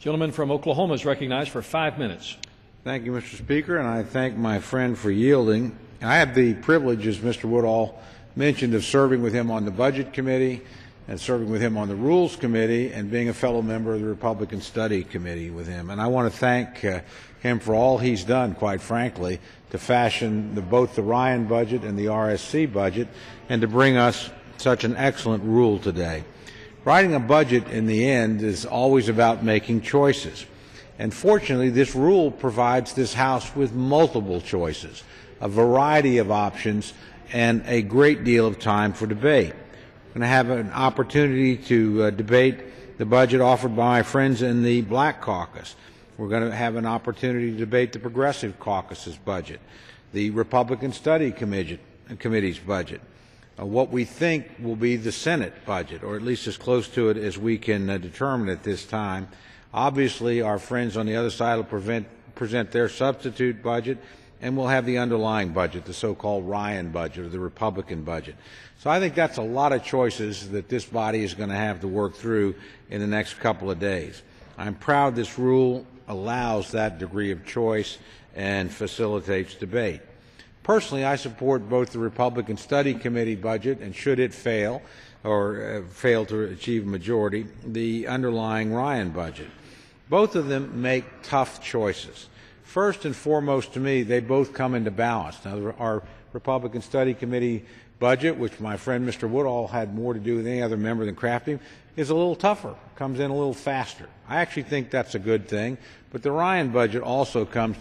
Gentleman from Oklahoma is recognized for 5 minutes. Thank you, Mr. Speaker, and I thank my friend for yielding. I have the privilege, as Mr. Woodall mentioned, of serving with him on the Budget Committee and serving with him on the Rules Committee and being a fellow member of the Republican Study Committee with him. And I want to thank him for all he's done, quite frankly, to fashion both the Ryan budget and the RSC budget and to bring us such an excellent rule today. Writing a budget, in the end, is always about making choices. And fortunately, this rule provides this House with multiple choices, a variety of options, and a great deal of time for debate. We're going to have an opportunity to debate the budget offered by my friends in the Black Caucus. We're going to have an opportunity to debate the Progressive Caucus's budget, the Republican Study Committee's budget, what we think will be the Senate budget, or at least as close to it as we can determine at this time. Obviously, our friends on the other side will present their substitute budget, and we'll have the underlying budget, the so-called Ryan budget, or the Republican budget. So I think that's a lot of choices that this body is going to have to work through in the next couple of days. I'm proud this rule allows that degree of choice and facilitates debate. Personally, I support both the Republican Study Committee budget and, should it fail or fail to achieve a majority, the underlying Ryan budget. Both of them make tough choices. First and foremost to me, they both come into balance. Now, our Republican Study Committee budget, which my friend Mr. Woodall had more to do with any other member than crafting, is a little tougher, comes in a little faster. I actually think that's a good thing, but the Ryan budget also comes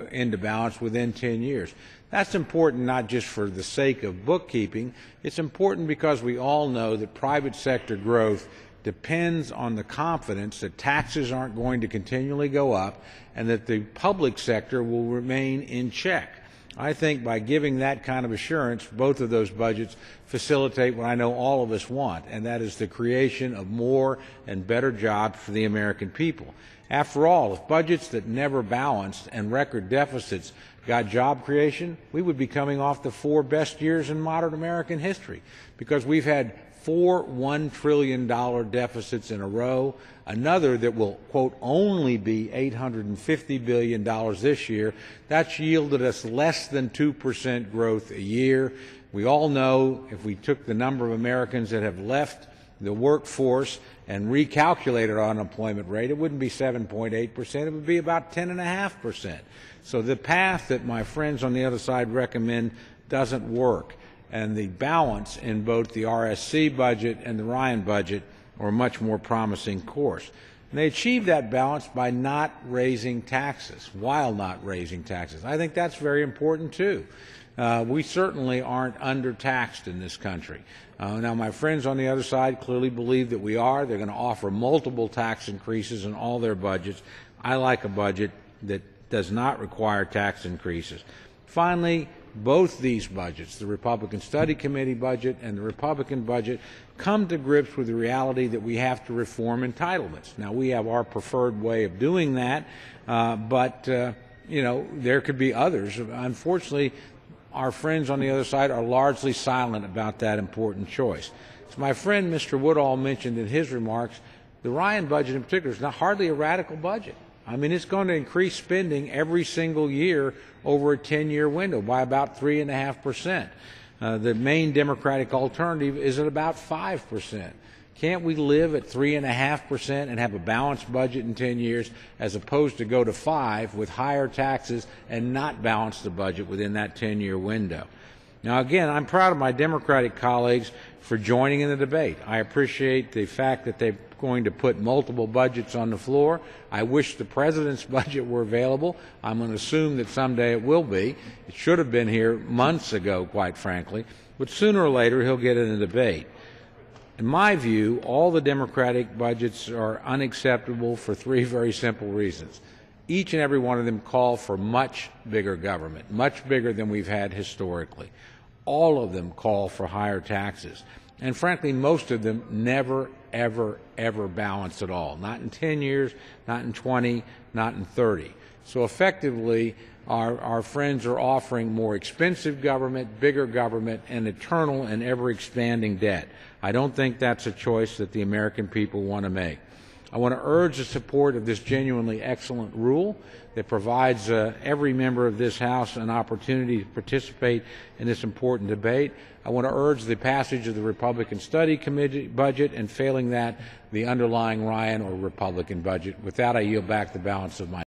into balance within 10 years. That's important not just for the sake of bookkeeping. It's important because we all know that private sector growth depends on the confidence that taxes aren't going to continually go up and that the public sector will remain in check. I think by giving that kind of assurance, both of those budgets facilitate what I know all of us want, and that is the creation of more and better jobs for the American people. After all, if budgets that never balanced and record deficits got job creation, we would be coming off the 4 best years in modern American history, because we've had 4 $1 trillion deficits in a row, another that will, quote, only be $850 billion this year. That's yielded us less than 2% growth a year. We all know if we took the number of Americans that have left the workforce and recalculated our unemployment rate, it wouldn't be 7.8%, it would be about 10.5%. So the path that my friends on the other side recommend doesn't work. And the balance in both the RSC budget and the Ryan budget are a much more promising course. And they achieve that balance by not raising taxes, while not raising taxes. I think that's very important too. We certainly aren't undertaxed in this country. Now, my friends on the other side clearly believe that we are. They're going to offer multiple tax increases in all their budgets. I like a budget that does not require tax increases. Finally, both these budgets, the Republican Study Committee budget and the Republican budget, come to grips with the reality that we have to reform entitlements. Now, we have our preferred way of doing that, but there could be others. Unfortunately, our friends on the other side are largely silent about that important choice. As my friend Mr. Woodall mentioned in his remarks, the Ryan budget in particular is not hardly a radical budget. I mean, it's going to increase spending every single year over a 10-year window by about 3.5%. The main Democratic alternative is at about 5%. Can't we live at 3.5% and have a balanced budget in 10 years as opposed to go to 5% with higher taxes and not balance the budget within that 10-year window? Now, again, I'm proud of my Democratic colleagues for joining in the debate. I appreciate the fact that they're going to put multiple budgets on the floor. I wish the President's budget were available. I'm going to assume that someday it will be. It should have been here months ago, quite frankly. But sooner or later, he'll get in the debate. In my view, all the Democratic budgets are unacceptable for 3 very simple reasons. Each and every one of them call for much bigger government, much bigger than we've had historically. All of them call for higher taxes. And frankly, most of them never, ever, ever balance at all. Not in 10 years, not in 20, not in 30. So effectively, our friends are offering more expensive government, bigger government, and eternal and ever-expanding debt. I don't think that's a choice that the American people want to make. I want to urge the support of this genuinely excellent rule that provides every member of this House an opportunity to participate in this important debate. I want to urge the passage of the Republican Study Committee budget, and failing that, the underlying Ryan or Republican budget. With that, I yield back the balance of my